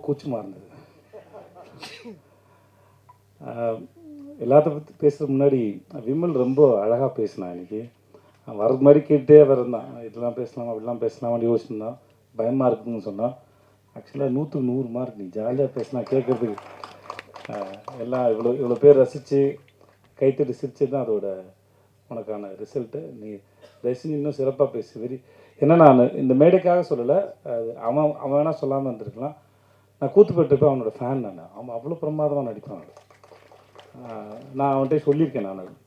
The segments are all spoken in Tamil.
கூச்சமாக இருந்தது. எல்லாத்த பற்றி பேசுகிறதுக்கு முன்னாடி விமல் ரொம்ப அழகாக பேசினான். இன்றைக்கி வர்றது மாதிரி கேட்டே வரந்தான், இதெல்லாம் பேசலாமா அப்படிலாம் பேசலாமான்னு யோசிச்சுருந்தான். பயமாக இருக்குதுன்னு சொன்னான். ஆக்சுவலாக 100க்கு 100 மார்க். நீ ஜாலியாக பேசினா கேட்குறதுக்கு எல்லாம் இவ்வளோ பேர் ரசித்து கைத்தட்டி சிரிச்சு தான் அதோட உனக்கான ரிசல்ட்டு. நீ ரசினி இன்னும் சிறப்பாக பேசு. ஏன்னா நான் இந்த மேடைக்காக சொல்லலை, அது அவன் வேணால் சொல்லாமல் இருந்திருக்கலாம். நான் கூத்துப்பட்டு அவனோட ஃபேன். அவன் அவ்வளோ பிரமாதமாக நடிப்பான். நான் அவன்கிட்ட சொல்லியிருக்கேன். நான்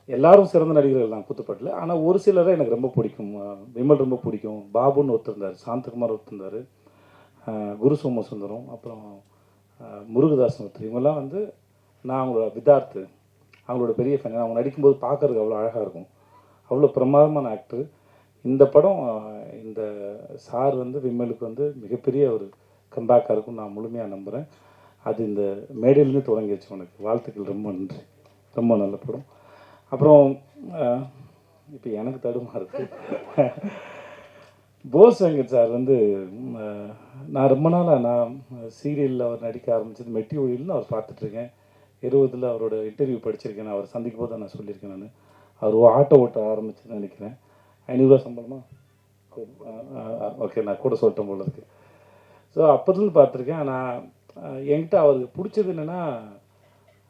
எல்லாரும் சிறந்த நடிகர்கள் தான் கூத்துப்பட்டில். ஆனால் ஒரு சிலரை எனக்கு ரொம்ப பிடிக்கும். விமல் ரொம்ப பிடிக்கும். பாபுன்னு ஒருத்தர் இருந்தார், சாந்தகுமார் ஒருத்தர் இருந்தார், குரு சோமசுந்தரம், அப்புறம் முருகதாசன் ஒருத்தர். இவங்கெல்லாம் வந்து நான் அவங்களோட விதார்த்து, அவங்களோட பெரிய ஃபேன். அவங்க நடிக்கும்போது பார்க்குறதுக்கு அவ்வளோ அழகாக இருக்கும். அவ்வளோ பிரமாதமான ஆக்டர். இந்த படம் இந்த சார் வந்து விமலுக்கு வந்து மிகப்பெரிய ஒரு கம்பேக்காக இருக்கும்னு நான் முழுமையாக நம்புகிறேன். அது இந்த மேடையிலேருந்து தொடங்கிடுச்சு. உனக்கு வாழ்த்துக்கள். ரொம்ப நன்றி. ரொம்ப நல்ல படம். அப்புறம் இப்போ எனக்கு தடுமாறுது. போஸ் வெங்கட் சார் வந்து நான் ரொம்ப நாளாக நான் சீரியலில் அவர் நடிக்க ஆரம்பித்தது மெட்டி ஒழில்னு அவர் பார்த்துட்ருக்கேன். 20 அவரோட இன்டர்வியூ படிச்சிருக்கேன். அவர் சந்திக்கும் போது நான் சொல்லியிருக்கேன். நான் அவர் ஆட்டோ ஓட்ட ஆரம்பிச்சுன்னு நினைக்கிறேன். 500 ரூபா சம்பளமா? ஓகே, நான் கூட சொல்லிட்டேன் போல இருக்கு. ஸோ அப்போதுலேருந்து பார்த்துருக்கேன். ஆனால் என்கிட்ட அவருக்கு பிடிச்சது என்னென்னா,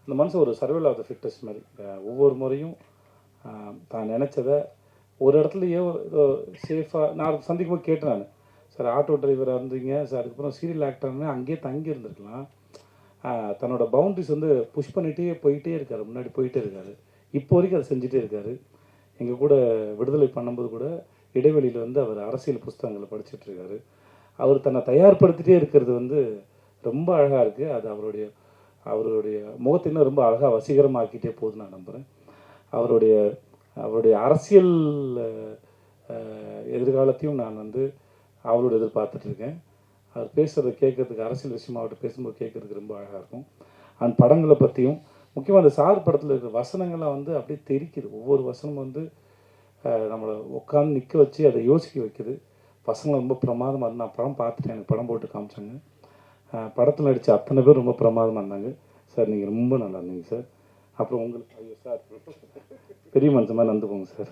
இந்த மனுஷன் ஒரு சர்வைவல் ஆஃப் த ஃபிட்டஸ்ட் மாதிரி. ஒவ்வொரு முறையும் தான் நினச்சதை ஒரு இடத்துலையோ ஏதோ சேஃபாக நான் சந்திக்கும் போது கேட்டேன். நான் சார் ஆட்டோ டிரைவராக இருந்தீங்க சார், அதுக்கப்புறம் சீரியல் ஆக்டர்னு அங்கேயே தங்கி இருந்திருக்கலாம். தன்னோட பவுண்ட்ரிஸ் வந்து புஷ் பண்ணிகிட்டே போயிட்டே இருக்கார், முன்னாடி போயிட்டே இருக்கார். இப்போ வரைக்கும் அதை செஞ்சுட்டே இருக்கார். எங்கள் கூட விடுதலை பண்ணும்போது கூட இடைவெளியில் வந்து அவர் அரசியல் புஸ்தகங்களை படிச்சுட்டு இருக்காரு. அவர் தன்னை தயார்படுத்திட்டே இருக்கிறது வந்து ரொம்ப அழகாக இருக்குது. அது அவருடைய முகத்தை இன்னும் ரொம்ப அழகாக வசீகரமாக்கிட்டே போகுதுன்னு நான் நம்புகிறேன். அவருடைய அரசியல் எதிர்காலத்தையும் நான் வந்து அவரோட எதிர்பார்த்துட்ருக்கேன். அவர் பேசுகிறத கேட்குறதுக்கு, அரசியல் விஷயமா அவர்கிட்ட பேசும்போது கேட்குறதுக்கு ரொம்ப அழகாக இருக்கும். அந்த படங்களை பற்றியும் முக்கியமாக அந்த சார் படத்தில் இருக்கிற வசனங்கள்லாம் வந்து அப்படியே தெரிக்குது. ஒவ்வொரு வசனமும் வந்து நம்மளை உட்காந்து நிற்க வச்சு அதை யோசிக்க வைக்குது. பசங்களை ரொம்ப பிரமாதமாக இருந்தால் நான் படம் பார்த்துட்டேன். எனக்கு படம் போட்டு காமிச்சாங்க. படத்தில் நடித்த அத்தனை பேர் ரொம்ப பிரமாதமாக இருந்தாங்க. சார் நீங்கள் ரொம்ப நல்லா இருந்தீங்க சார். அப்புறம் உங்களுக்கு ஐயோ சார் பெரிய மனுஷன் மாதிரி நடந்துக்கோங்க சார்.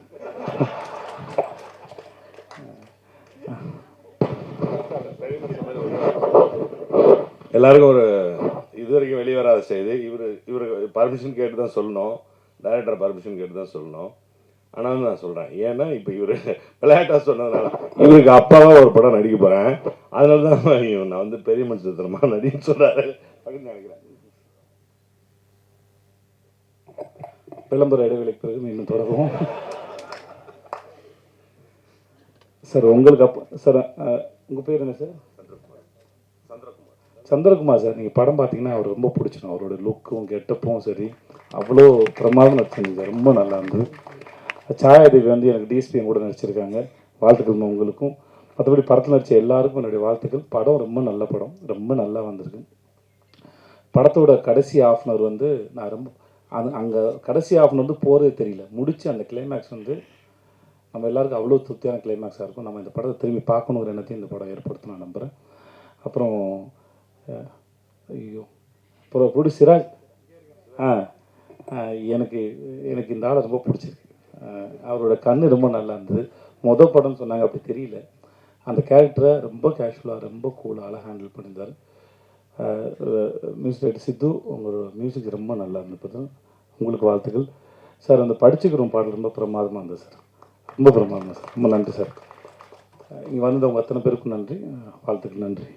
எல்லாருக்கும் ஒரு இது வரைக்கும் வெளியே வராத செய்தி. இவர் பர்மிஷன் கேட்டு தான் சொல்லணும், டைரக்டர் பர்மிஷன் கேட்டு தான் சொல்லணும். ஆனாலும் நான் சொல்கிறேன், ஏன்னா இப்போ இவர் விளையாட்டாக சொன்னதுனால இவருக்கு அப்பாவாக ஒரு படம் நடிக்க போகிறேன். அதனால தான் நான் வந்து பெரிய மனுஷத்தனமாக நடின்னு சொல்கிறாரு அப்படின்னு நினைக்கிறேன். விளம்பர இடைவெளிக்கு பிறகு இன்னும் தொடரும். சார் உங்களுக்கு அப்போ சார் உங்கள் பேர் என்ன சார்? சந்திரகுமார் சார். நீங்கள் படம் பார்த்தீங்கன்னா அவர் ரொம்ப பிடிச்சிடும். அவரோட லுக்கும் கெட்டப்பும் சரி அவ்வளோ பிரமாதம் நடிச்சிருந்தீங்க சார். ரொம்ப நல்லா இருந்தது. சாயாதேவி வந்து எனக்கு டிஎஸ்பியும் கூட நடிச்சிருக்காங்க. வாழ்த்துக்கள் உங்களுக்கும். மற்றபடி படத்தில் நடித்த எல்லாருக்கும் என்னுடைய வாழ்த்துக்கள். படம் ரொம்ப நல்ல படம், ரொம்ப நல்லா வந்திருக்கு. படத்தோட கடைசி ஆஃப்னர் வந்து நான் ரொம்ப அங்கே கடைசி ஆஃப்னர் வந்து போகிறதே தெரியல. முடித்து அந்த கிளைமேக்ஸ் வந்து நம்ம எல்லாருக்கும் அவ்வளோ திருப்தியான கிளைமேக்ஸாக இருக்கும். நம்ம இந்த படத்தை திரும்பி பார்க்கணுங்கிற எண்ணத்தையும் இந்த படம் ஏற்படுத்த நான் நம்புகிறேன். அப்புறம் ஐயோ அப்புறம் புடி சிராஜ். எனக்கு இந்த ஆளை ரொம்ப பிடிச்சிருக்கு. அவரோட கண்ணு ரொம்ப நல்லா இருந்தது. மொதல் படம்னு சொன்னாங்க, அப்படி தெரியல. அந்த கேரக்டரை ரொம்ப கேஷுவலாக ரொம்ப கூலாக அழகாக ஹேண்டில் பண்ணியிருந்தார். மியூசிக் டைரக்டர் சித்து, உங்களோட மியூசிக் ரொம்ப நல்லா இருந்தது. உங்களுக்கு வாழ்த்துக்கள் சார். அந்த படிச்சுக்கிறோம் பாடல் ரொம்ப பிரமாதமாக இருந்தது சார். ரொம்ப பிரமாதமாக சார். ரொம்ப நன்றி சார். இங்கே வந்தவங்க அத்தனை பேருக்கும் நன்றி. வாழ்த்துக்கள். நன்றி.